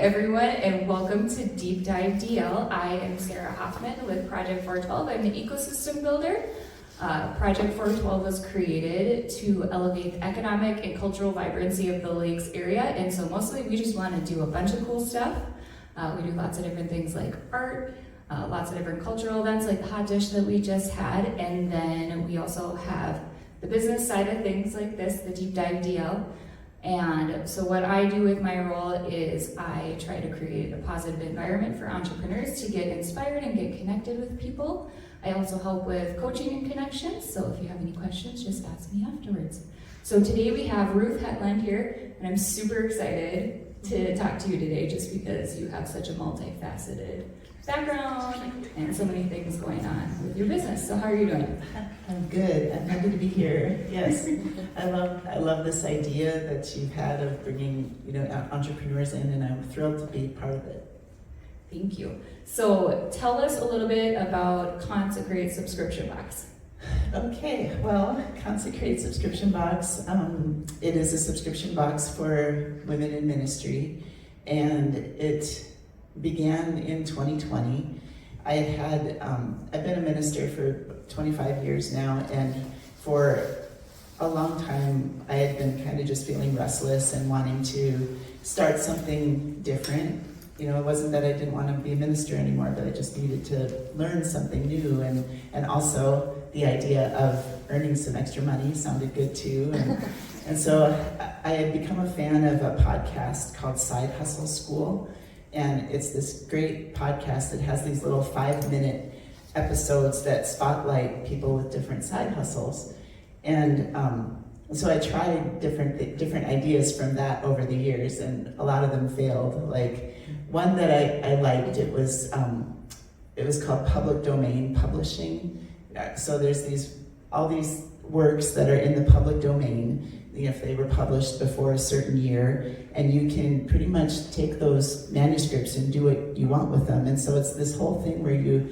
everyone, and welcome to Deep Dive DL. I am Sarah Hoffman with Project 412. I'm the ecosystem builder. Project 412 was created to elevate the economic and cultural vibrancy of the lakes area, and so mostly we just want to do a bunch of cool stuff. We do lots of different things like art, lots of different cultural events like the hot dish that we just had, and then we also have the business side of things like this, the Deep Dive DL. And so what I do with my role is I try to create a positive environment for entrepreneurs to get inspired and get connected with people. I also help with coaching and connections, so if you have any questions, just ask me afterwards. So today we have Ruth Hetland here, and I'm super excited to talk to you today just because you have such a multifaceted background and so many things going on with your business. So how are you doing? I'm good. I'm happy to be here. Yes, I love this idea that you've had of bringing entrepreneurs in, and I'm thrilled to be part of it. Thank you. So tell us a little bit about ConseCrate Subscription Box. Okay, well, ConseCrate Subscription Box, it is a subscription box for women in ministry, and it began in 2020. I've been a minister for 25 years now, and for a long time I had been kind of just feeling restless and wanting to start something different. It wasn't that I didn't want to be a minister anymore, but I just needed to learn something new, and also the idea of earning some extra money sounded good too. And so I had become a fan of a podcast called Side Hustle School. And it's this great podcast that has these little 5-minute episodes that spotlight people with different side hustles. And so I tried different ideas from that over the years, and a lot of them failed. Like one that I liked, it was called public domain publishing. So there's all these works that are in the public domain, if they were published before a certain year, and you can pretty much take those manuscripts and do what you want with them. And so it's this whole thing where you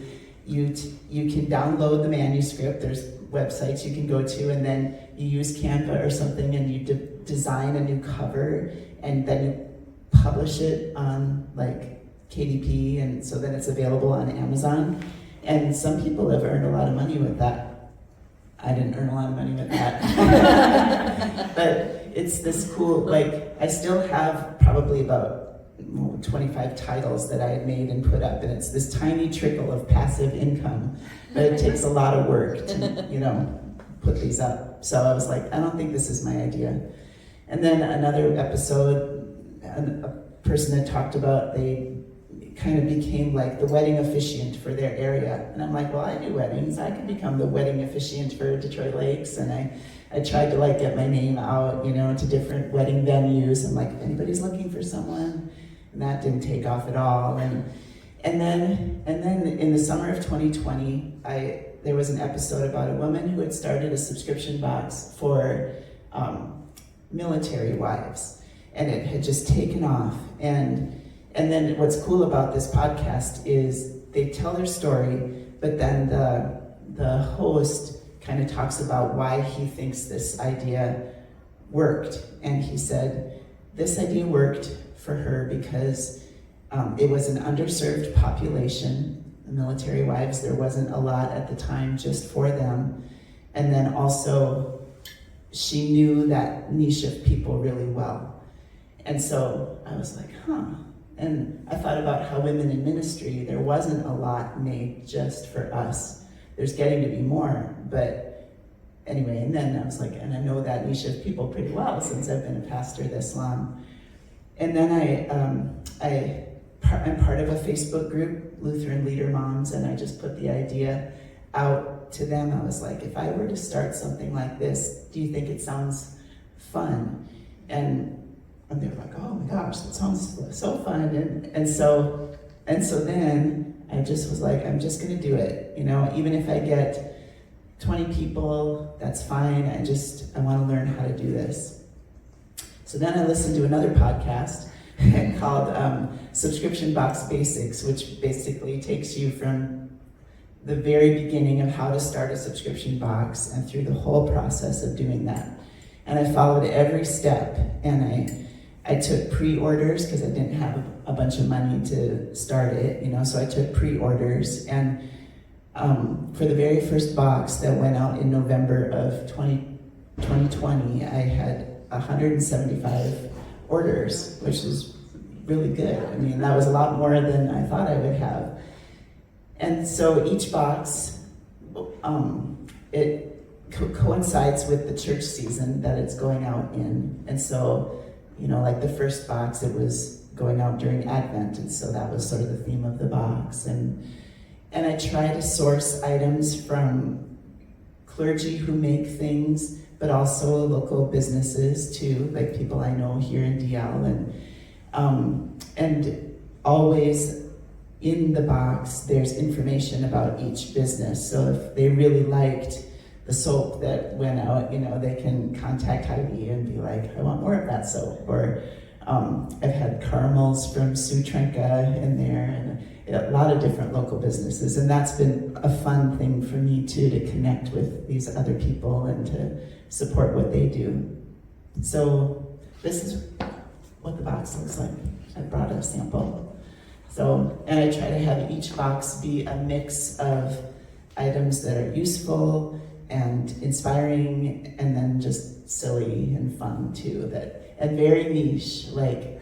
can download the manuscript. There's websites you can go to, and then you use Canva or something, and you design a new cover, and then you publish it on like KDP, and so then it's available on Amazon. And some people have earned a lot of money with that. I didn't earn a lot of money with that. But it's this cool, I still have probably about 25 titles that I had made and put up, and it's this tiny trickle of passive income, but it takes a lot of work to, put these up. So I was like, I don't think this is my idea. And then another episode, a person had talked about they kind of became like the wedding officiant for their area. And I'm like, well, I do weddings. I could become the wedding officiant for Detroit Lakes. And I tried to get my name out, to different wedding venues. And if anybody's looking for someone, and that didn't take off at all. And then in the summer of 2020, there was an episode about a woman who had started a subscription box for military wives. And it had just taken off. And then what's cool about this podcast is they tell their story, but then the host kind of talks about why he thinks this idea worked. And he said, this idea worked for her because it was an underserved population. The military wives, there wasn't a lot at the time just for them. And then also, she knew that niche of people really well. And so I was like, And I thought about how women in ministry, there wasn't a lot made just for us. There's getting to be more, but anyway, and then I was like, and I know that niche of people pretty well since I've been a pastor this long. And then I'm part of a Facebook group, Lutheran Leader Moms, and I just put the idea out to them. I was like, if I were to start something like this, do you think it sounds fun? And they were like, oh my gosh, that sounds so fun. And so then I just was like, I'm just gonna do it. Even if I get 20 people, that's fine. I wanna learn how to do this. So then I listened to another podcast called Subscription Box Basics, which basically takes you from the very beginning of how to start a subscription box and through the whole process of doing that. And I followed every step, and I I took pre-orders because I didn't have a bunch of money to start it, so I took pre-orders. And for the very first box that went out in November of 2020, I had 175 orders, which is really good. I mean, that was a lot more than I thought I would have. And so each box, it coincides with the church season that it's going out in. And so, like the first box, it was going out during Advent, and so that was sort of the theme of the box. And I try to source items from clergy who make things, but also local businesses too, like people I know here in DL. And always in the box, there's information about each business. So if they really liked the soap that went out, they can contact Heidi and be like, I want more of that soap. Or I've had caramels from Sue Trenka in there, and a lot of different local businesses. And that's been a fun thing for me too, to connect with these other people and to support what they do. So this is what the box looks like. I brought a sample. So, and I try to have each box be a mix of items that are useful and inspiring, and then just silly and fun too, and very niche, like,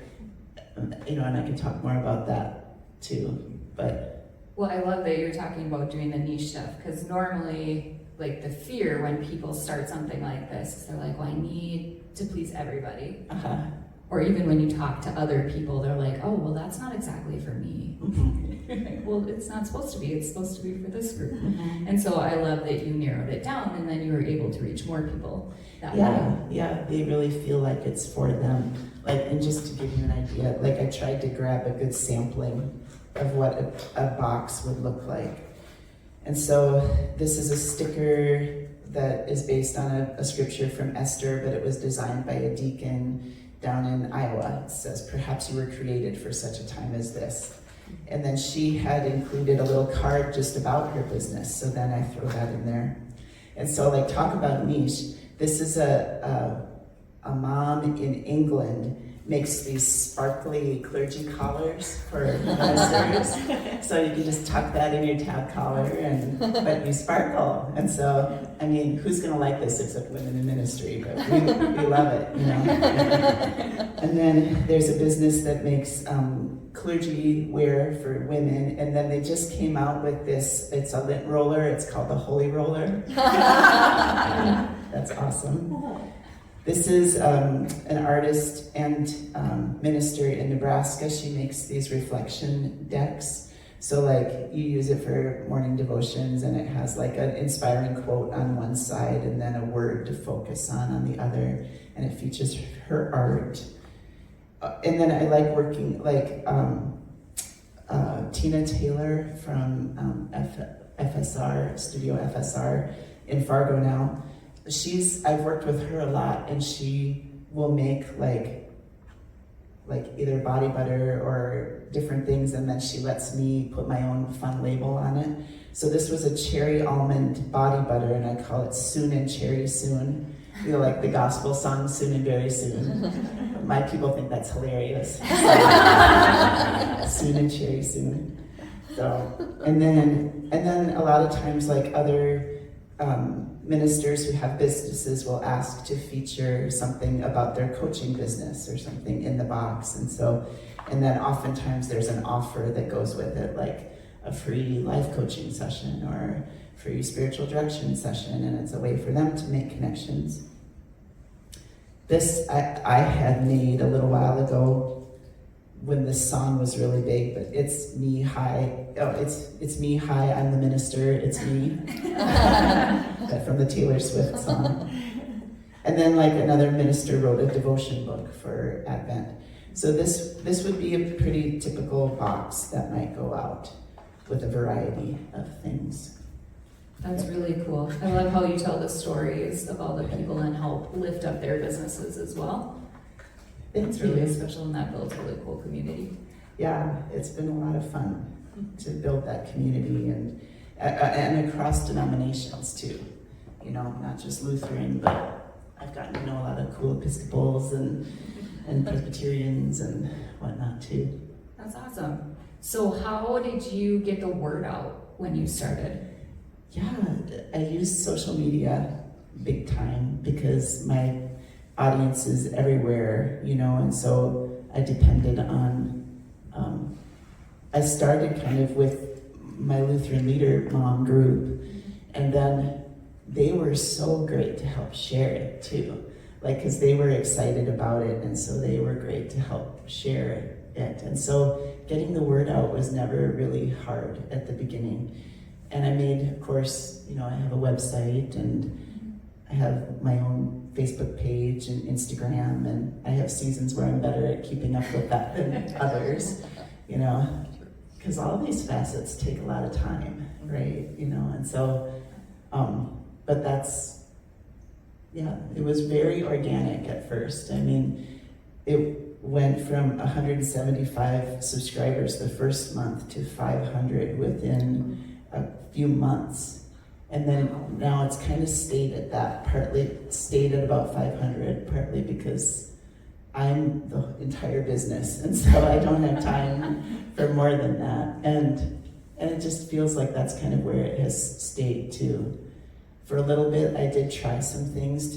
and I can talk more about that too, but. Well, I love that you're talking about doing the niche stuff, because normally, like, the fear when people start something like this is they're like, well, I need to please everybody. Uh-huh. Or even when you talk to other people, they're like, oh, well, that's not exactly for me. Mm-hmm. Well, it's not supposed to be. It's supposed to be for this group. Mm-hmm. And so I love that you narrowed it down, and then you were able to reach more people that way. Yeah, they really feel like it's for them. Like, and just to give you an idea, like, I tried to grab a good sampling of what a box would look like. And so this is a sticker that is based on a scripture from Esther, but it was designed by a deacon down in Iowa. It says, perhaps you were created for such a time as this. And then she had included a little card just about her business, so then I throw that in there. And so, like, talk about niche. This is a mom in England makes these sparkly clergy collars for ministers. So you can just tuck that in your tab collar, but you sparkle. And so, I mean, who's gonna like this except women in ministry? But we love it, And then there's a business that makes clergy wear for women, and then they just came out with this, it's a lint roller, it's called the Holy Roller. That's awesome. This is an artist and minister in Nebraska. She makes these reflection decks. So, like, you use it for morning devotions, and it has like an inspiring quote on one side and then a word to focus on the other, and it features her art. And then I like working, like, Tina Taylor from FSR, Studio FSR in Fargo now. I've worked with her a lot, and she will make like either body butter or different things, and then she lets me put my own fun label on it. So this was a cherry almond body butter, and I call it Soon and Cherry Soon. Like the gospel song Soon and Very Soon. My people think that's hilarious. Soon and Cherry Soon. So, and then a lot of times, like, other ministers who have businesses will ask to feature something about their coaching business or something in the box. And then oftentimes there's an offer that goes with it, like a free life coaching session or free spiritual direction session, and it's a way for them to make connections. This I had made a little while ago when this song was really big, but it's me, hi. Oh, it's me, hi, I'm the minister, it's me. That from the Taylor Swift song. And then, like, another minister wrote a devotion book for Advent. So this would be a pretty typical box that might go out with a variety of things. That's really cool. I love how you tell the stories of all the people and help lift up their businesses as well. It's really special, and that builds a really cool community. Yeah, it's been a lot of fun to build that community, and across denominations too. Not just Lutheran, but I've gotten to know a lot of cool Episcopals and and Presbyterians and whatnot too. That's awesome. So how did you get the word out when you started? Yeah, I use social media big time because my audience is everywhere, and so I depended on, I started kind of with my Lutheran Leader Mom group, and then they were so great to help share it too. Because they were excited about it, and so they were great to help share it. And so getting the word out was never really hard at the beginning. And I made, of course, I have a website, and I have my own Facebook page and Instagram, and I have seasons where I'm better at keeping up with that than others, because all of these facets take a lot of time, right? And so, but that's, it was very organic at first. I mean, it went from 175 subscribers the first month to 500 within a few months. And then now it's kind of stayed at that, partly stayed at about 500, partly because I'm the entire business, and so I don't have time for more than that. And it just feels like that's kind of where it has stayed too. For a little bit, I did try some things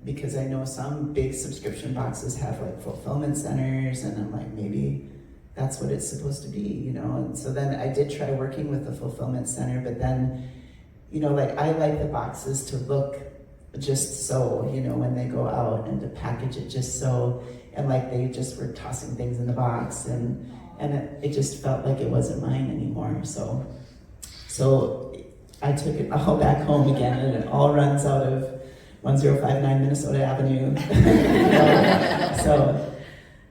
because I know some big subscription boxes have like fulfillment centers, and I'm like, maybe that's what it's supposed to be, And so then I did try working with the fulfillment center, but then, I like the boxes to look just so, when they go out, and to package it just so, and like they just were tossing things in the box, and it just felt like it wasn't mine anymore. So I took it all back home again, and it all runs out of 1059 Minnesota Avenue.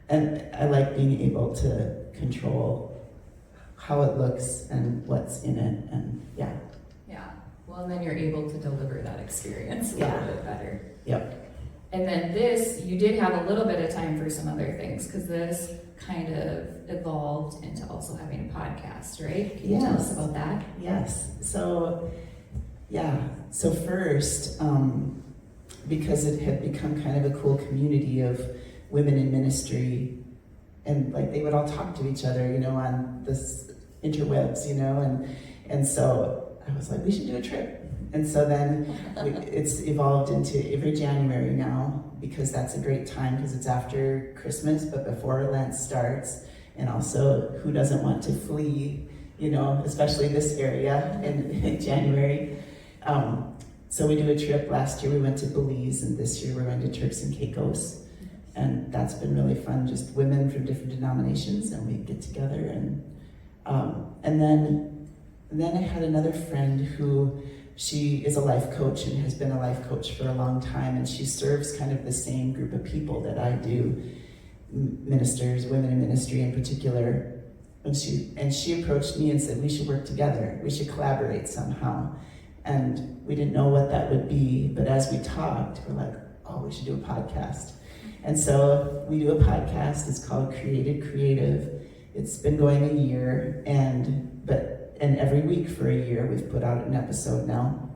And I like being able to control how it looks and what's in it, and yeah. Yeah, well, and then you're able to deliver that experience a little bit better. Yep. And then you did have a little bit of time for some other things, because this kind of evolved into also having a podcast, right? Can you tell us about that? Yes. So first, because it had become kind of a cool community of women in ministry, and like they would all talk to each other, on this interwebs, and so I was like, we should do a trip. And so then it's evolved into every January now, because that's a great time, because it's after Christmas, but before Lent starts. And also, who doesn't want to flee, especially this area in January. So we do a trip. Last year we went to Belize, and this year we're going to Turks and Caicos. And that's been really fun, just women from different denominations, and we get together. And then I had another friend who, she is a life coach and has been a life coach for a long time, and she serves kind of the same group of people that I do, ministers, women in ministry in particular. And she approached me and said, we should work together, we should collaborate somehow. And we didn't know what that would be, but as we talked, we're like, oh, we should do a podcast. And so we do a podcast. It's called Created Creative. It's been going a year, and every week for a year we've put out an episode now.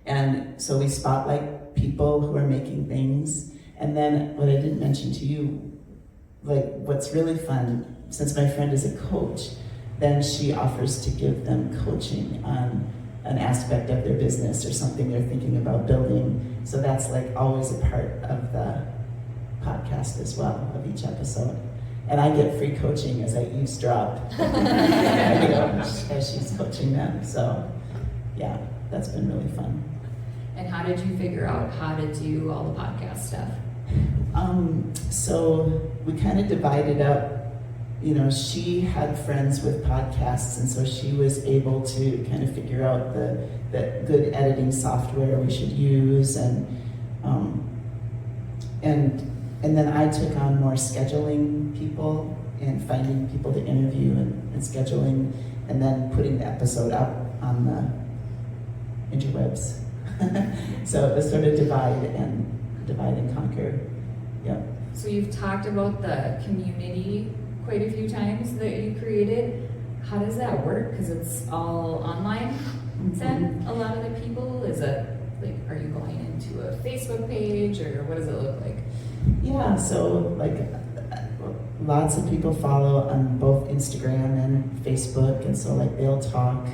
And so we spotlight people who are making things. And then what I didn't mention to you, like what's really fun, since my friend is a coach, then she offers to give them coaching on an aspect of their business or something they're thinking about building. So that's like always a part of the podcast as well, of each episode. And I get free coaching as I eavesdrop, as she's coaching them. So yeah, that's been really fun. And how did you figure out how to do all the podcast stuff? So we kind of divided up. She had friends with podcasts, and so she was able to kind of figure out the good editing software we should use, and then I took on more scheduling people and finding people to interview and scheduling, and then putting the episode up on the interwebs. So it was sort of divide and conquer. Yep. So you've talked about the community quite a few times that you created. How does that work? Because it's all online then, a lot of the people? Is it Like, are you going into a Facebook page, or what does it look like? Yeah, so like lots of people follow on both Instagram and Facebook, and so like they'll talk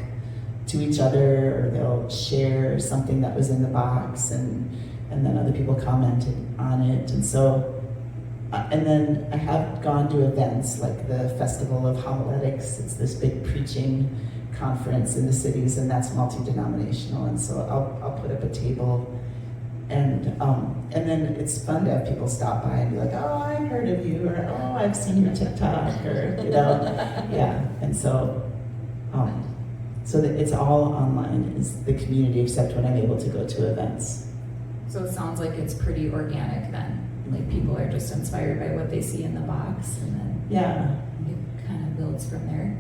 to each other or they'll share something that was in the box, and then other people commented on it. And so and then I have gone to events like the Festival of Homiletics. It's this big preaching conference in the cities, and that's multi-denominational, and so I'll put up a table, and then it's fun to have people stop by and be like, oh, I heard of you, or oh, I've seen your TikTok, or yeah. And so so that it's all online is the community, except when I'm able to go to events. So it sounds like it's pretty organic then. Like, people are just inspired by what they see in the box, and then it kind of builds from there.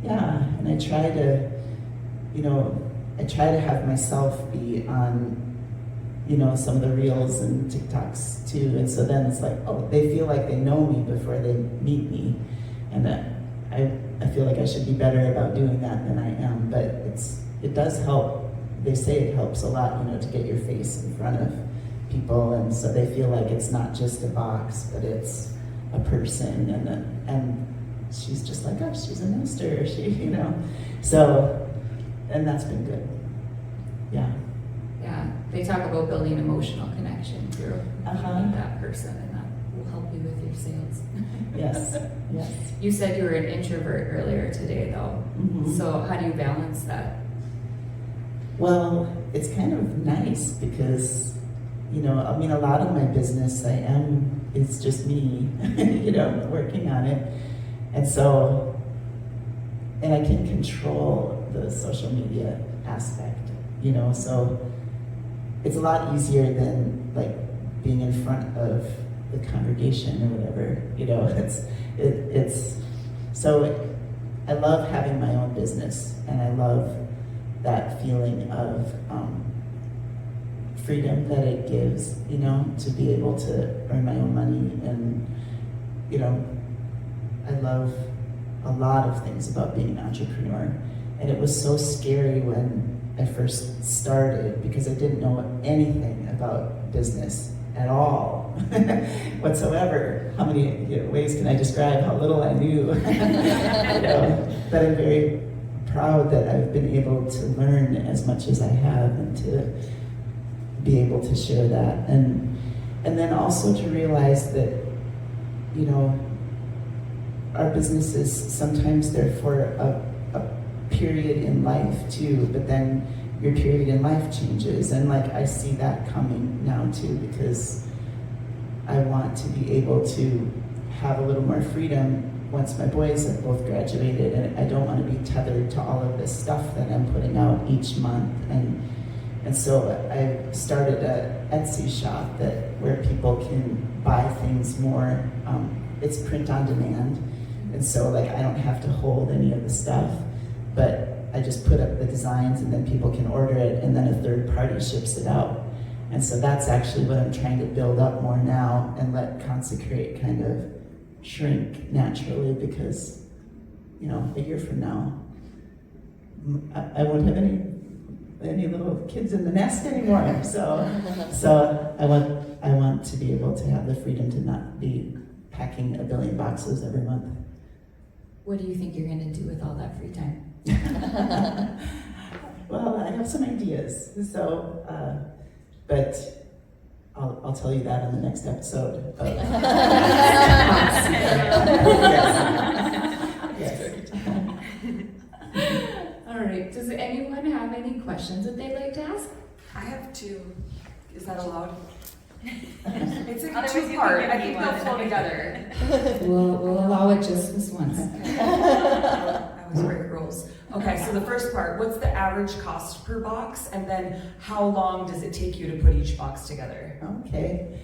Yeah, and I try to have myself be on, some of the reels and TikToks too, and so then it's like, oh, they feel like they know me before they meet me, and I feel like I should be better about doing that than I am, but it does help. They say it helps a lot, to get your face in front of people, and so they feel like it's not just a box, but it's a person, and she's just like us, she's a minister, so, and that's been good. Yeah, they talk about building emotional connection through meeting that person, and that will help you with your sales. yes. You said you were an introvert earlier today, though. Mm-hmm. So how do you balance that? Well, it's kind of nice because a lot of my business it's just me, working on it. And so, and I can control the social media aspect, so it's a lot easier than like being in front of the congregation or whatever, it's, so I love having my own business, and I love that feeling of, freedom that it gives, to be able to earn my own money. And, I love a lot of things about being an entrepreneur. And it was so scary when I first started because I didn't know anything about business at all, whatsoever. How many ways can I describe how little I knew? But I'm very proud that I've been able to learn as much as I have, and to be able to share that, and then also to realize that our businesses, sometimes they're for a period in life too, but then your period in life changes, and like I see that coming now too, because I want to be able to have a little more freedom once my boys have both graduated, and I don't want to be tethered to all of this stuff that I'm putting out each month. And so I started a Etsy shop where people can buy things more. It's print on demand, and so like I don't have to hold any of the stuff, but I just put up the designs, and then people can order it, and then a third party ships it out. And so that's actually what I'm trying to build up more now, and let ConseCrate kind of shrink naturally, because a year from now I won't have any little kids in the nest anymore. So I want to be able to have the freedom to not be packing 1 billion boxes every month. What do you think you're going to do with all that free time? Well, I have some ideas. So, but I'll tell you that in the next episode. Yes. All right. Does anyone have any questions that they'd like to ask? I have two. Is that allowed? It's like a Otherwise you two-part. can I give think me they'll one. flow together. We'll allow it just this once. I always break rules. Okay, so the first part, what's the average cost per box? And then how long does it take you to put each box together? Okay.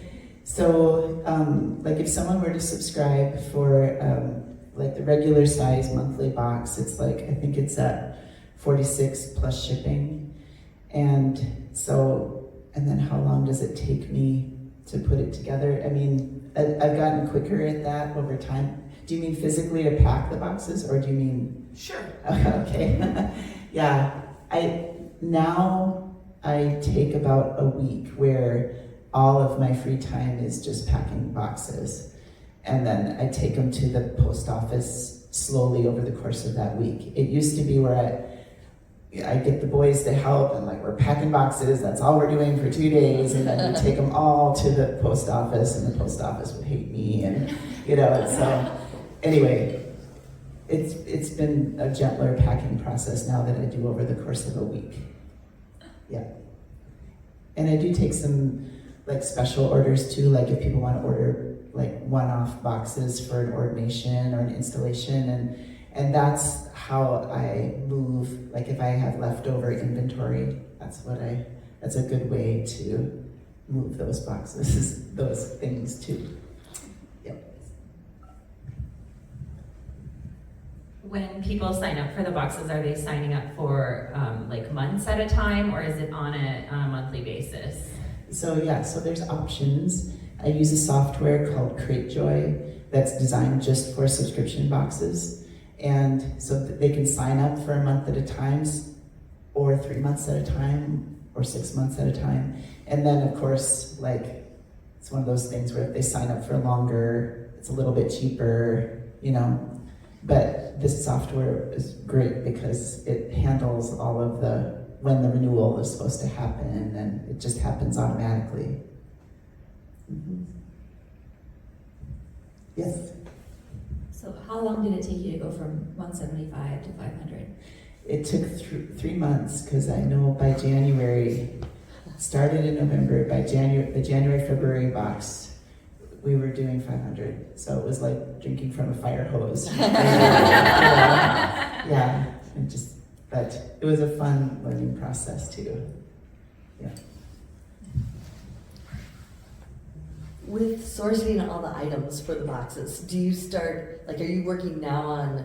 So, like if someone were to subscribe for like the regular size monthly box, it's like, I think it's at $46 plus shipping. And so, and then how long does it take me to put it together? I mean, I've gotten quicker at that over time. Do you mean physically to pack the boxes, or do you mean? Sure. Okay. Yeah. I take about a week where all of my free time is just packing boxes. And then I take them to the post office slowly over the course of that week. It used to be where I get the boys to help and like we're packing boxes, that's all we're doing for 2 days, and then we take them all to the post office and the post office would hate me, and so anyway, it's been a gentler packing process now that I do over the course of a week. Yeah. And I do take some like special orders too, like if people want to order like one-off boxes for an ordination or an installation, and that's how I move. Like if I have leftover inventory, that's a good way to move those boxes, those things too. Yep. When people sign up for the boxes, are they signing up for like months at a time, or is it on a monthly basis? So there's options. I use a software called CrateJoy that's designed just for subscription boxes. And so that they can sign up for a month at a time, or 3 months at a time, or 6 months at a time. And then of course, like, it's one of those things where if they sign up for longer, it's a little bit cheaper, But this software is great because it handles all of when the renewal is supposed to happen, and it just happens automatically. Mm-hmm. Yes? So how long did it take you to go from 175 to 500? It took 3 months, because I know by January, started in November, by the January-February box, we were doing 500. So it was like drinking from a fire hose. Yeah, but it was a fun learning process too. Yeah. With sourcing all the items for the boxes, do you start, like, are you working now on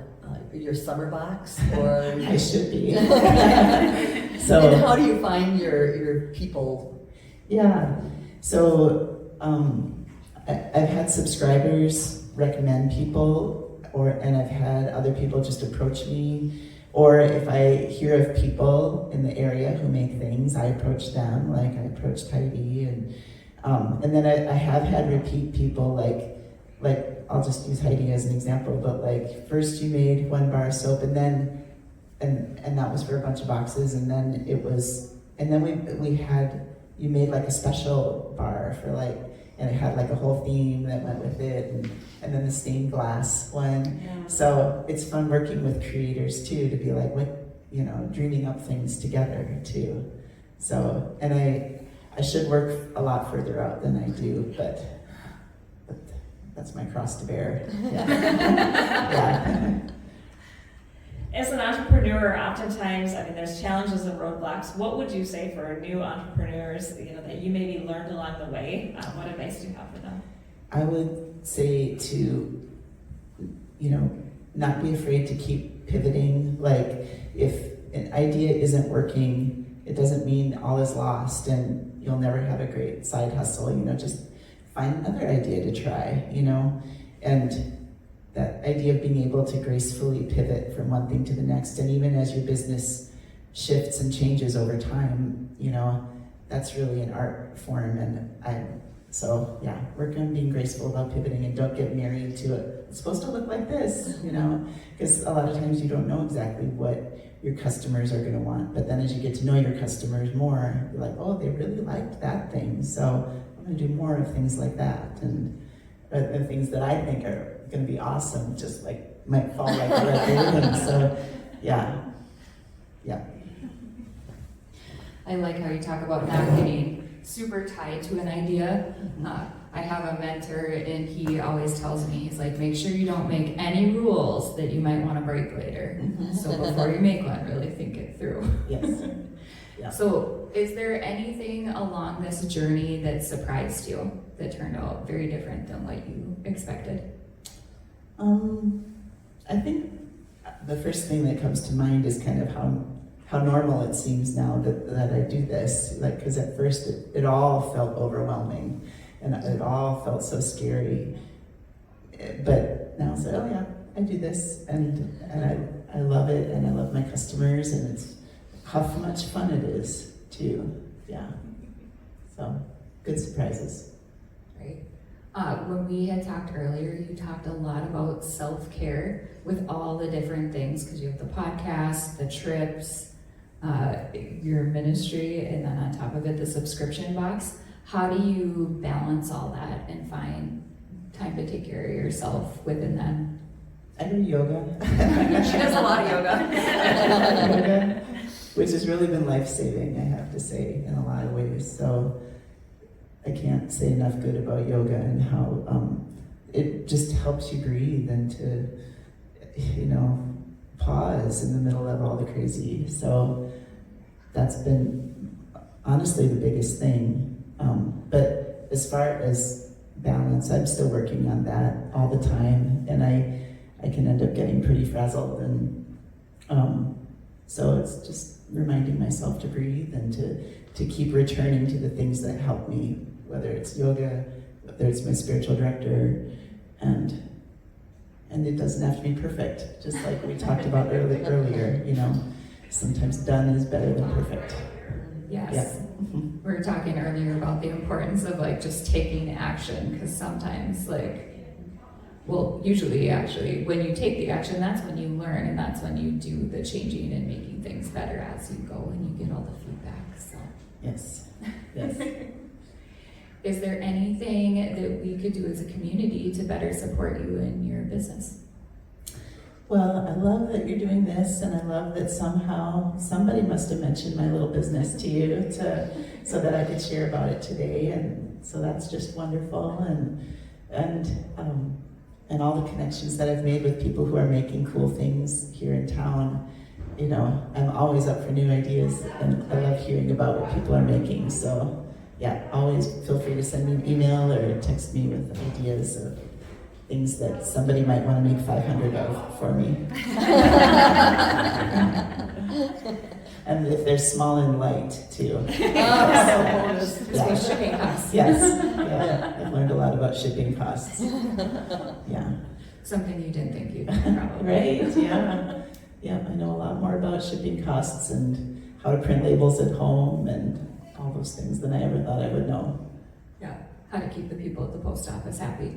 your summer box, or? I should be. And So how do you find your people? yeah, so I've had subscribers recommend people, and I've had other people just approach me. Or if I hear of people in the area who make things, I approach them, like I approached Heidi, and then I have had repeat people, like I'll just use Heidi as an example, but like first you made 1 bar of soap, and then that was for a bunch of boxes, and then you made like a special bar for like, and it had like a whole theme that went with it, and then the stained glass one. Yeah. So it's fun working with creators too, to be like, dreaming up things together too. So, and I should work a lot further out than I do, but that's my cross to bear. Yeah. Yeah. As an entrepreneur, oftentimes, there's challenges and roadblocks. What would you say for new entrepreneurs, that you maybe learned along the way? What advice do you have for them? I would say to, not be afraid to keep pivoting. Like, if an idea isn't working, it doesn't mean all is lost and you'll never have a great side hustle. Just find another idea to try, and that idea of being able to gracefully pivot from one thing to the next. And even as your business shifts and changes over time, that's really an art form. And work on being graceful about pivoting, and don't get married to it. It's supposed to look like this, because a lot of times you don't know exactly what your customers are going to want. But then as you get to know your customers more, you're like, oh, they really liked that thing, so I'm going to do more of things like that. And things that I think are going to be awesome just like might fall like a red balloon. So yeah. I like how you talk about not getting super tied to an idea. I have a mentor, and he always tells me, he's like, make sure you don't make any rules that you might want to break later. So before you make one, really think it through. Yes. Yeah. So is there anything along this journey that surprised you, that turned out very different than what you expected? I think the first thing that comes to mind is kind of how normal it seems now that I do this. Like, because at first it all felt overwhelming, and it all felt so scary. But now it's like, oh yeah, I do this, and I love it, and I love my customers, and it's how much fun it is too. Yeah. So, good surprises. Right. When we had talked earlier, you talked a lot about self-care with all the different things, because you have the podcast, the trips, your ministry, and then on top of it, the subscription box. How do you balance all that and find time to take care of yourself within that? I do yoga. She does a lot of yoga. Yoga, which has really been life-saving, I have to say, in a lot of ways. So I can't say enough good about yoga and how it just helps you breathe and to, pause in the middle of all the crazy. So that's been honestly the biggest thing. But as far as balance, I'm still working on that all the time, and I can end up getting pretty frazzled, and so it's just reminding myself to breathe and to keep returning to the things that help me, whether it's yoga, whether it's my spiritual director, and it doesn't have to be perfect, just like we talked about earlier, sometimes done is better than perfect. Yes. Yeah. We were talking earlier about the importance of just taking action, because sometimes usually actually when you take the action, that's when you learn, and that's when you do the changing and making things better as you go and you get all the feedback. So Yes. is there anything that we could do as a community to better support you in your business? Well, I love that you're doing this, and I love that somehow somebody must have mentioned my little business to you so that I could share about it today, and so that's just wonderful, and all the connections that I've made with people who are making cool things here in town. I'm always up for new ideas, and I love hearing about what people are making. So, yeah, always feel free to send me an email or text me with ideas of things that somebody might want to make 500 of for me. And if they're small and light, too. Especially shipping costs. Yes. Yeah, I've learned a lot about shipping costs. Yeah. Something you didn't think you'd probably. Right, yeah. Yeah, I know a lot more about shipping costs and how to print labels at home and all those things than I ever thought I would know. Yeah, how to keep the people at the post office happy.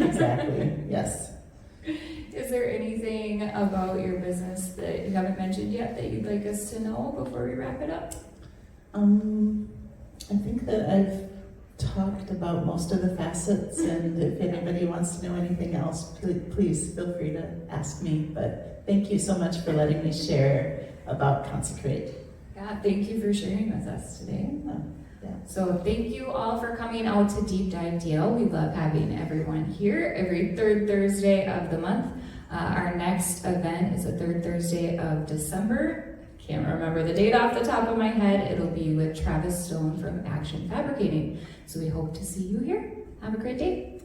Exactly, yes. Is there anything about your business that you haven't mentioned yet that you'd like us to know before we wrap it up? I think that I've talked about most of the facets, and if anybody wants to know anything else, please feel free to ask me. But thank you so much for letting me share about ConseCrate. Yeah, thank you for sharing with us today. Yeah. So thank you all for coming out to Deep Dive DL. We love having everyone here every third Thursday of the month. Our next event is the third Thursday of December. Can't remember the date off the top of my head. It'll be with Travis Stone from Action Fabricating. So we hope to see you here. Have a great day.